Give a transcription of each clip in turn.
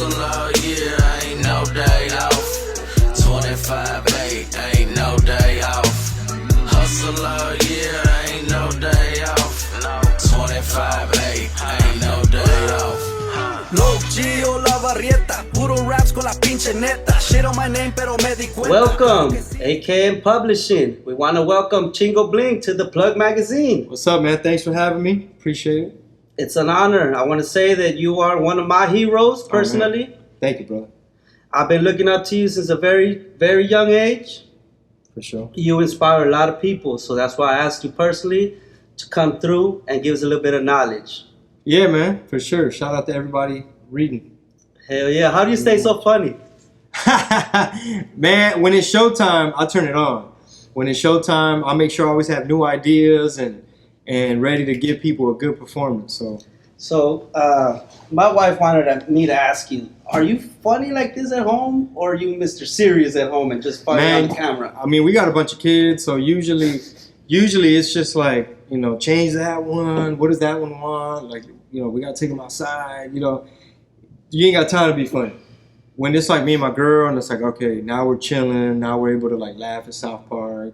Hustle all year, ain't no day off. 25/8, ain't no day off. Hustle all year, ain't no day off. 25/8, ain't no day off. Loke, Gio, la barrieta, puro raps con la pinche neta. Shit on my name, pero me di cuenta. Welcome, AKM Publishing. We want to welcome Chingo Bling to the Plugg Magazine. What's up, man? Thanks for having me. Appreciate it. It's an honor. I want to say that you are one of my heroes, personally. Thank you, brother. I've been looking up to you since a very, very young age. For sure. You inspire a lot of people, so that's why I asked you personally to come through and give us a little bit of knowledge. Yeah, man, for sure. Shout out to everybody reading. Hell yeah. How do you stay so funny? Man, when it's showtime, I turn it on. When it's showtime, I make sure I always have new ideas and ready to give people a good performance. So, my wife wanted me to ask you, are you funny like this at home, or are you Mr. Serious at home and just funny on camera? I mean, we got a bunch of kids, so usually it's just like, you know, change that one. What does that one want? Like, you know, we got to take them outside. You know, you ain't got time to be funny. When it's like me and my girl, and it's like, okay, now we're chilling. Now we're able to like laugh at South Park,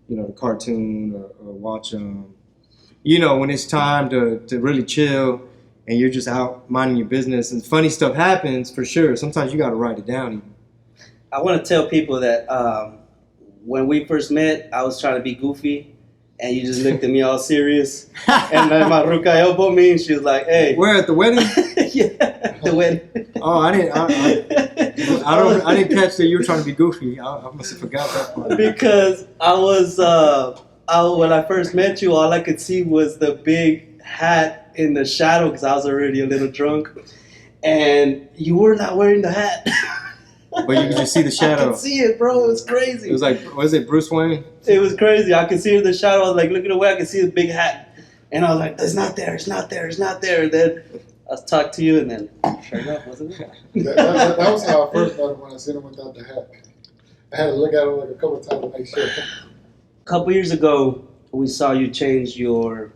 you know, the cartoon, or watch you know, when it's time to really chill and you're just out minding your business and funny stuff happens, for sure. Sometimes you got to write it down even. I want to tell people that when we first met, I was trying to be goofy, and you just looked at me all serious. And then my ruka elbowed me, and she was like, hey. Where, at the wedding? Yeah, the wedding. Oh, I didn't catch that you were trying to be goofy. I must have forgot that part. Because I was... when I first met you, all I could see was the big hat in the shadow because I was already a little drunk, and you were not wearing the hat. But you could just see the shadow. I could see it, bro. It was crazy. It was like, was it Bruce Wayne? It was crazy. I could see it in the shadow. I was like looking away. I could see the big hat, and I was like, "It's not there. It's not there. It's not there." And then I talked to you, and then sure enough, wasn't it? That was how I first met him when I seen him without the hat. I had to look at him like a couple of times to make sure. A couple years ago, we saw you change your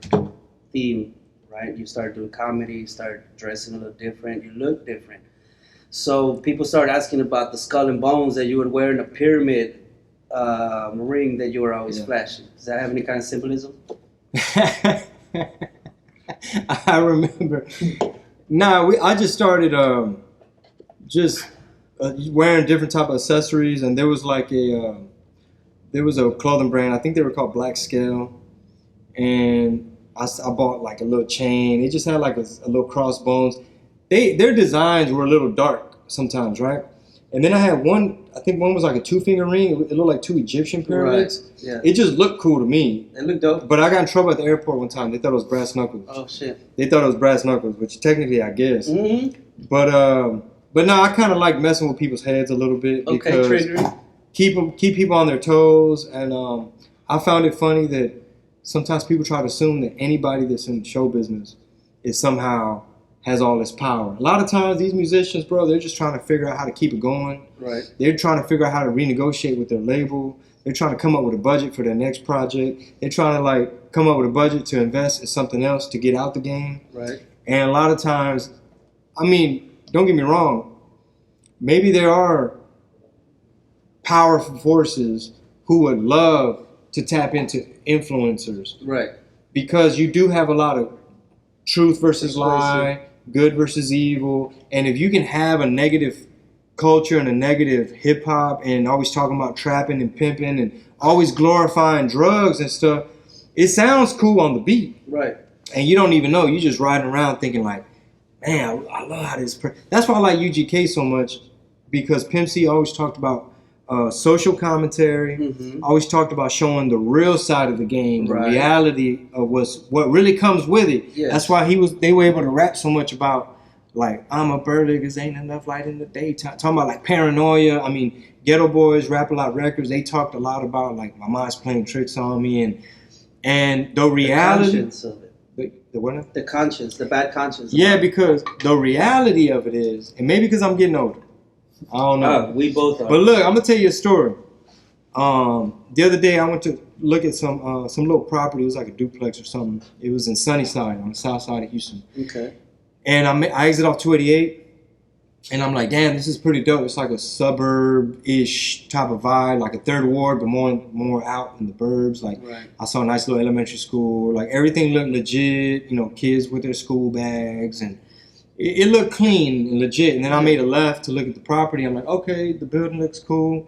theme, right? You started doing comedy, you started dressing a little different, you look different. So people started asking about the skull and bones that you would wear in a pyramid ring that you were always flashing. Does that have any kind of symbolism? I remember. I just started wearing different type of accessories, and there was like there was a clothing brand, I think they were called Black Scale, and I bought like a little chain. It just had like a little crossbones. Their designs were a little dark sometimes, right? And then I had one, I think one was like a 2-finger ring. It looked like 2 Egyptian pyramids. Right. Yeah. It just looked cool to me. It looked dope. But I got in trouble at the airport one time. They thought it was brass knuckles. Oh, shit. They thought it was brass knuckles, which technically I guess. Mm-hmm. But no, I kind of like messing with people's heads a little bit. Okay, because triggering. Keep people on their toes, and I found it funny that sometimes people try to assume that anybody that's in show business is somehow has all this power. A lot of times these musicians, bro, they're just trying to figure out how to keep it going. Right. They're trying to figure out how to renegotiate with their label. They're trying to come up with a budget for their next project. They're trying to like come up with a budget to invest in something else to get out the game. Right. And a lot of times, I mean, don't get me wrong, maybe there are powerful forces who would love to tap into influencers. Right. Because you do have a lot of truth versus lie, good versus evil. And if you can have a negative culture and a negative hip hop and always talking about trapping and pimping and always glorifying drugs and stuff, it sounds cool on the beat. Right. And you don't even know. You just riding around thinking like, man, I love how this... That's why I like UGK so much, because Pimp C always talked about social commentary, always talked about showing the real side of the game, the reality of what really comes with it. Yes. That's why they were able to rap so much about, like, I'm a burger because ain't enough light in the daytime. Talking about, like, paranoia. I mean, Ghetto Boys, Rap A Lot Records, they talked a lot about, like, my mind's playing tricks on me. And the reality... The conscience of it. The what? The conscience, the bad conscience. Yeah, because the reality of it is, and maybe because I'm getting older, I don't know. We both are. But look, I'm gonna tell you a story. The other day I went to look at some little property. It was like a duplex or something. It was in Sunnyside on the south side of Houston. Okay. And I exit off 288, And I'm like, damn, this is pretty dope. It's like a suburb-ish type of vibe, like a third ward, but more out in the burbs. Like, Right. I saw a nice little elementary school. Like, everything looked legit, you know, kids with their school bags. And it looked clean and legit. And then I made a left to look at the property. I'm like, okay, the building looks cool.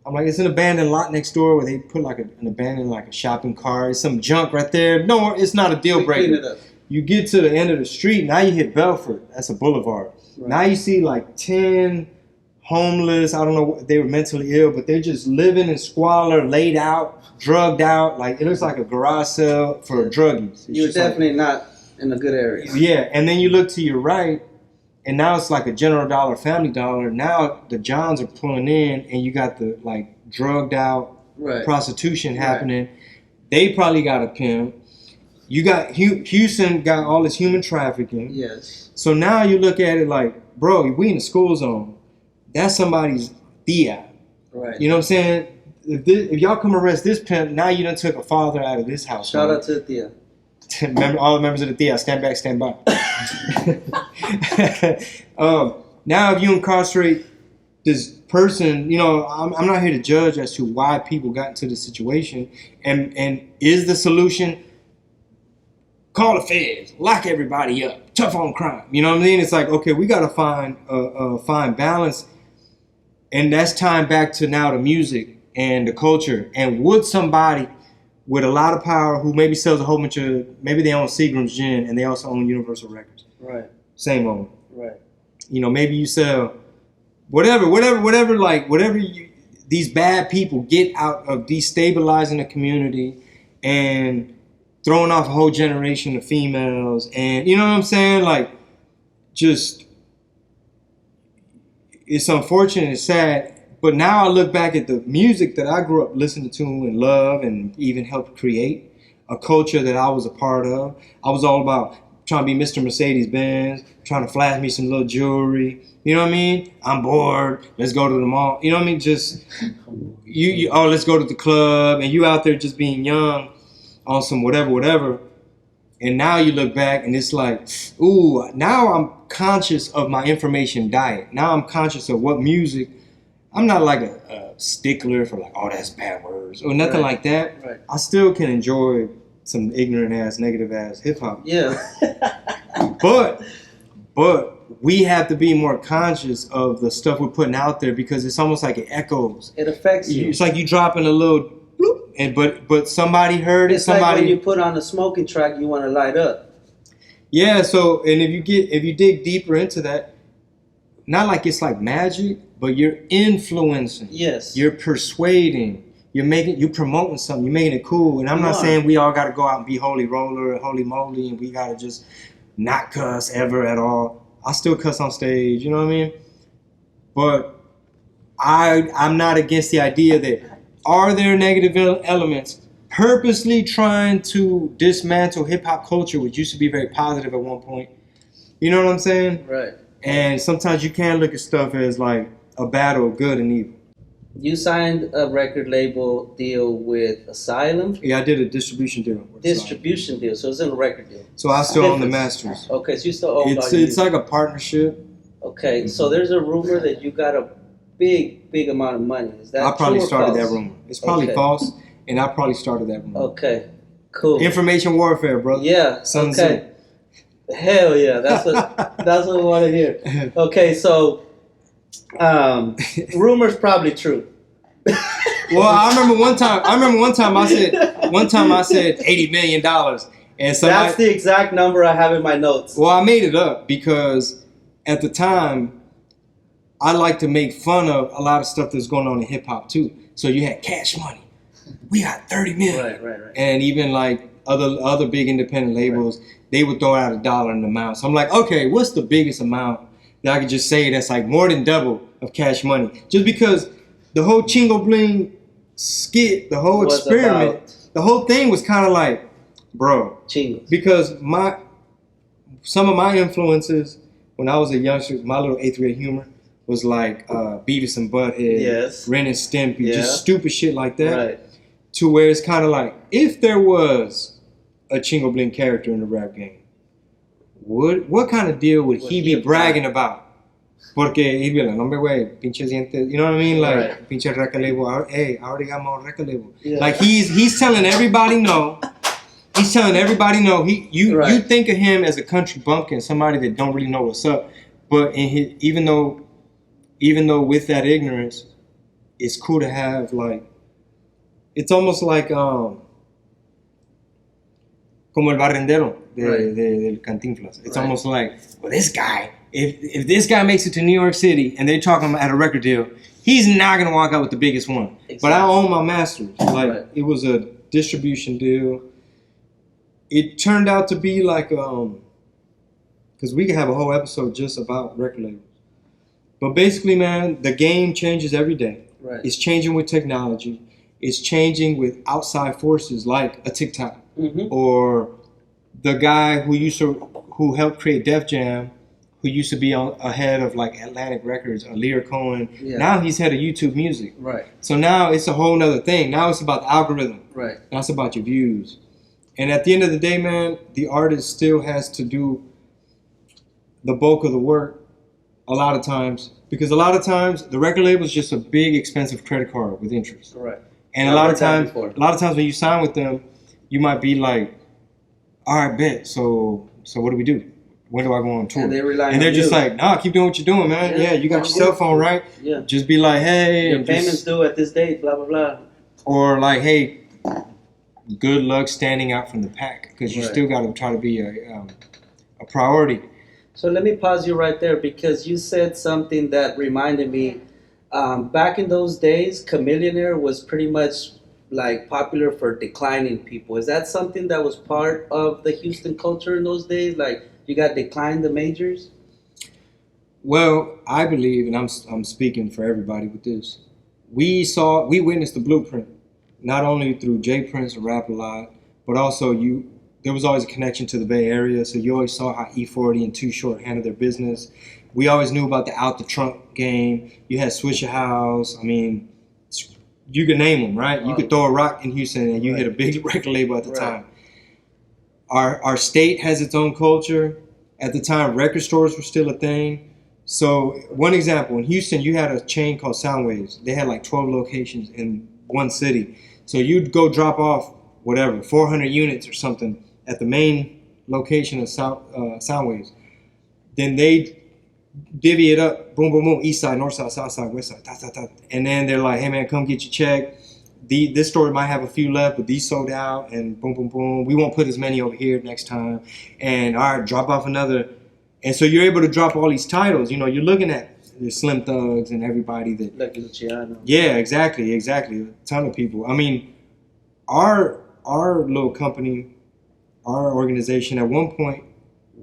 I'm like, it's an abandoned lot next door where they put like an abandoned like a shopping cart. It's some junk right there. No, it's not a deal We clean it breaker. up. You get to the end of the street, now you hit Belford. That's a boulevard. Right. Now you see like 10 homeless, I don't know, they were mentally ill, but they're just living in squalor, laid out, drugged out. Like, it looks like a garage sale for druggies. It's You're just like- definitely not in a good area. yeah, and then you look to your right, and now it's like a General Dollar, Family Dollar. Now the Johns are pulling in, and you got the like drugged out Right. prostitution happening. They probably got a pimp. You got Houston got all this human trafficking. Yes. So now you look at it like, bro, we in the school zone. That's somebody's Thea. Right. You know what I'm saying? If y'all come arrest this pimp, now you done took a father out of this house. Shout out to Thea. All the members of the Thea, stand back, stand by. Now if you incarcerate this person, you know, I'm not here to judge as to why people got into this situation. And is the solution, call the feds, lock everybody up, tough on crime. You know what I mean? It's like, okay, we got to find balance. And that's tying back to now the music and the culture. And would somebody with a lot of power who maybe sells a whole bunch of, maybe they own Seagram's Gin and they also own Universal Records. Right. Same owner. Right. You know, maybe you sell whatever these bad people get out of destabilizing the community and throwing off a whole generation of females. And you know what I'm saying? Like, just, it's unfortunate, it's sad. But now I look back at the music that I grew up listening to and love and even helped create, a culture that I was a part of. I was all about trying to be Mr. Mercedes-Benz, trying to flash me some little jewelry. You know what I mean? I'm bored. Let's go to the mall. You know what I mean? Just, let's go to the club. And you out there just being young on some whatever. And now you look back and it's like, ooh, now I'm conscious of my information diet. Now I'm conscious of what music. I'm not like a stickler for like, oh, that's bad words or nothing like that. Right. I still can enjoy some ignorant ass, negative ass hip hop. Yeah. But we have to be more conscious of the stuff we're putting out there because it's almost like it echoes. It affects you. It's like you dropping a little bloop, and but somebody heard it. It's Somebody like when you put on a smoking track, you want to light up. Yeah. So and if you dig deeper into that, not like it's like magic, but you're influencing. Yes. You're persuading. You're promoting something. You're making it cool. And I'm not saying we all got to go out and be holy roller and holy moly, and we got to just not cuss ever at all. I still cuss on stage. You know what I mean? But I'm not against the idea that are there negative elements purposely trying to dismantle hip hop culture, which used to be very positive at one point. You know what I'm saying? Right. And sometimes you can look at stuff as like a battle of good and evil. You signed a record label deal with Asylum? Yeah, I did a distribution deal. Distribution deal, so it's in a record deal. So I still own the masters. Okay, so you still own It's like a partnership. Okay, so there's a rumor that you got a big amount of money. Is that I probably true or started false? that rumor. It's probably Okay. false, and I probably started that rumor. Okay, cool. Information warfare, brother. Yeah. Sun Okay. Hell yeah, that's what we want to hear. Okay, so rumors probably true. Well, I remember one time I said $80 million, and somebody, That's the exact number I have in my notes. well, I made it up because at the time I like to make fun of a lot of stuff that's going on in hip hop too. So you had Cash Money, we got 30 million, Right. and even like other big independent labels, they would throw out $1 in the amount. So I'm like, okay, what's the biggest amount that I could just say that's like more than double of Cash Money? Just because the whole Chingo Bling skit, the whole Was experiment, about the whole thing was kind of like, bro, Chingos. because some of my influences when I was a youngster, my little 8th grade humor was like Beavis and Butthead, Yes. Ren and Stimpy, Yeah. just stupid shit like that. Right. To where it's kind of like, if there was a Chingo Bling character in the rap game, what kind of deal would he be bragging about? Porque, Irvela, no me güey, pinches dientes, you know what I mean? Like, Right. pinche recalevo, hey, ahora digamos recalevo. Yeah. Like, he's telling everybody no. He's telling everybody no. You Right. think of him as a country bumpkin, somebody that don't really know what's up. But even though with that ignorance, it's cool to have, like, it's almost like como el barrendero del Cantinflas. It's Right. almost like, well, this guy, if this guy makes it to New York City and they're talking about a record deal, he's not gonna walk out with the biggest one. Exactly. But I own my masters. Like, Right. it was a distribution deal. It turned out to be like, because we could have a whole episode just about record labels. But basically, man, the game changes every day. Right. It's changing with technology. It's changing with outside forces like a TikTok Mm-hmm. or the guy who helped create Def Jam, who used to be ahead of like Atlantic Records, Lear Cohen. Yeah. Now he's head of YouTube Music. Right. So now it's a whole nother thing. Now it's about the algorithm. Right. Now it's about your views. And at the end of the day, man, the artist still has to do the bulk of the work a lot of times. Because a lot of times the record label is just a big expensive credit card with interest. Right. And I've a lot heard of that times before. when you sign with them, you might be like, all right, bet. So what do we do? When do I go on tour? And they rely And they're on just you. like, nah, keep doing what you're doing, man. Yeah. Yeah, you got your cell phone, right? Yeah. Just be like, hey. Your and just- payments due at this date, blah, blah, blah. or like, hey, good luck standing out from the pack because you Right. still got to try to be a priority. So let me pause you right there because you said something that reminded me. Back in those days, Chameleonaire was pretty much like popular for declining people. Is that something that was part of the Houston culture in those days? Like you got declined the majors? Well, I believe, and I'm speaking for everybody with this. We witnessed the blueprint, not only through Jay Prince and Rap a Lot, but also there was always a connection to the Bay Area, so you always saw how E40 and Too Short handled their business. We always knew about the out the trunk game. You had Swisher House. I mean, you could name them, right? You could throw a rock in Houston and you hit a big record label at the time. Our state has its own culture. At the time, record stores were still a thing. So one example, in Houston, you had a chain called Soundwaves. They had like 12 locations in one city. So you'd go drop off, 400 units or something at the main location of Soundwaves. Then they divvy it up, boom, boom, boom, east side, north side, south side, west side, and then they're like, hey man, come get your check. This store might have a few left, but these sold out, and boom, boom, boom. We won't put as many over here next time. And all right, drop off another. And so you're able to drop all these titles. You know, you're looking at the Slim Thugs and everybody that. Like Luciano. Yeah, exactly. A ton of people. I mean, our little company, our organization, at one point,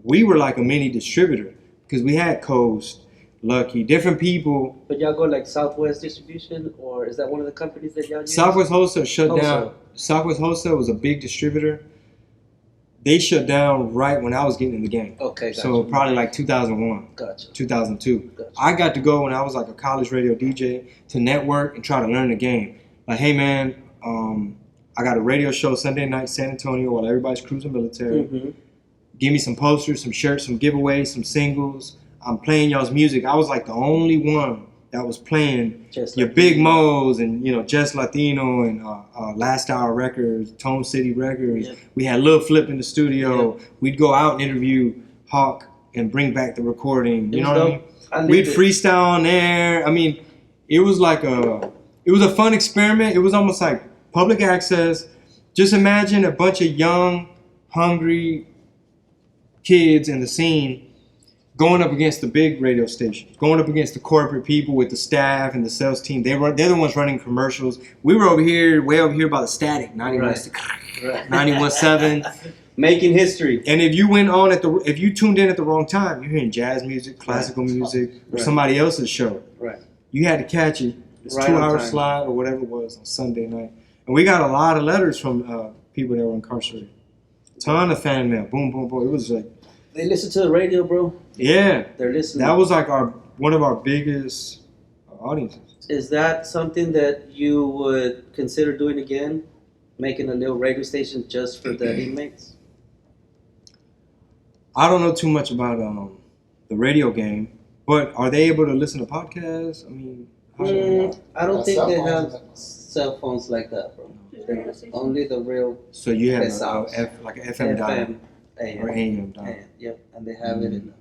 we were like a mini distributor because we had Coast, Lucky, different people. But y'all go like Southwest Distribution, or is that one of the companies that y'all use? Southwest Wholesale shut down. Wholesale. Southwest Wholesale was a big distributor. They shut down right when I was getting in the game. Okay, gotcha. So probably like 2001, Gotcha. 2002. Gotcha. I got to go when I was like a college radio DJ to network and try to learn the game. Like, hey man, I got a radio show Sunday night, San Antonio, while everybody's cruising military. Mm-hmm. Give me some posters, some shirts, some giveaways, some singles. I'm playing y'all's music. I was like the only one that was playing Just your like Big you. Mo's and, Just Latino and Last Hour Records, Tone City Records. Yeah. We had Lil Flip in the studio. We'd go out and interview Hawk and bring back the recording. You know what I mean? We'd freestyle on there. I mean, it was like it was a fun experiment. It was almost like public access. Just imagine a bunch of young, hungry kids in the scene going up against the big radio stations, going up against the corporate people with the staff and the sales team. They're the ones running commercials. We were way over here by the static, 91.7. Making history. And if you if you tuned in at the wrong time, you're hearing jazz music, classical music, or somebody else's show. Right. You had to catch it. It's Right on 2-hour time. slot or whatever it was on Sunday night. And we got a lot of letters from people that were incarcerated. Ton of fan mail. Boom, boom, boom. It was like, They listen to the radio, bro. yeah. They're listening. That was like one of our biggest audiences. Is that something that you would consider doing again? Making a little radio station just for the inmates? I don't know too much about the radio game, But are they able to listen to podcasts? I mean, how should we- I don't Got think cell they phones have and that. cell phones like that, bro. Only the real So you have Yes, like an FM dial AM. or AM dial. Yep, and they have it in the,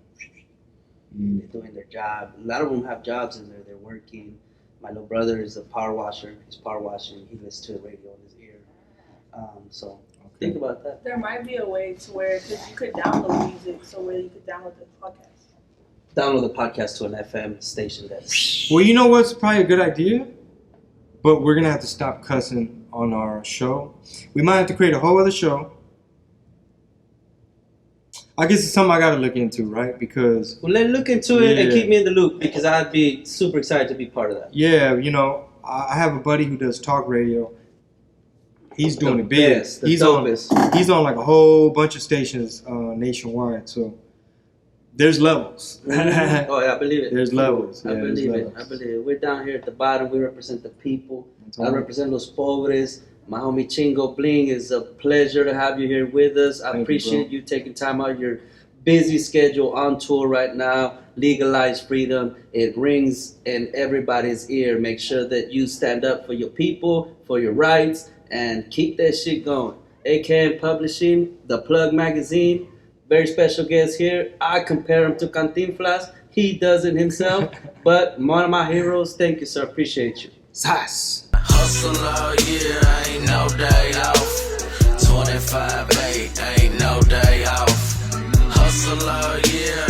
they're doing their job. A lot of them have jobs in there. They're working. My little brother is a power washer. He's power washing. He listens to the radio in his ear. So think about that. There might be a way to where, because you could download music, so where you could download the podcast. Download the podcast to an FM station that's. Well, you know what's probably a good idea? But we're going to have to stop cussing on our show. We might have to create a whole other show. I guess it's something I got to look into, right? Because... Well, let's look into it and Yeah. keep me in the loop because I'd be super excited to be part of that. Yeah, you know, I have a buddy who does talk radio. He's doing it big. Best, the He's dopest. on like a whole bunch of stations nationwide. So there's levels. Oh, yeah, I believe it. There's levels. I Yeah, there's believe it. levels. I believe it. We're down here at the bottom. We represent the people. That's I all. represent los pobres. My homie Chingo Bling, is a pleasure to have you here with us. I Thank you, appreciate bro. you taking time out of your busy schedule on tour right now. Legalize freedom. It rings in everybody's ear. Make sure that you stand up for your people, for your rights, and keep that shit going. AKM Publishing, Tha Plugg Magazine. Very special guest here. I compare him to Cantinflas. He does it himself. But one of my heroes. Thank you, sir. Appreciate you. Sass. Hustle all year, ain't no day off. 25/8, ain't no day off. Hustle all year,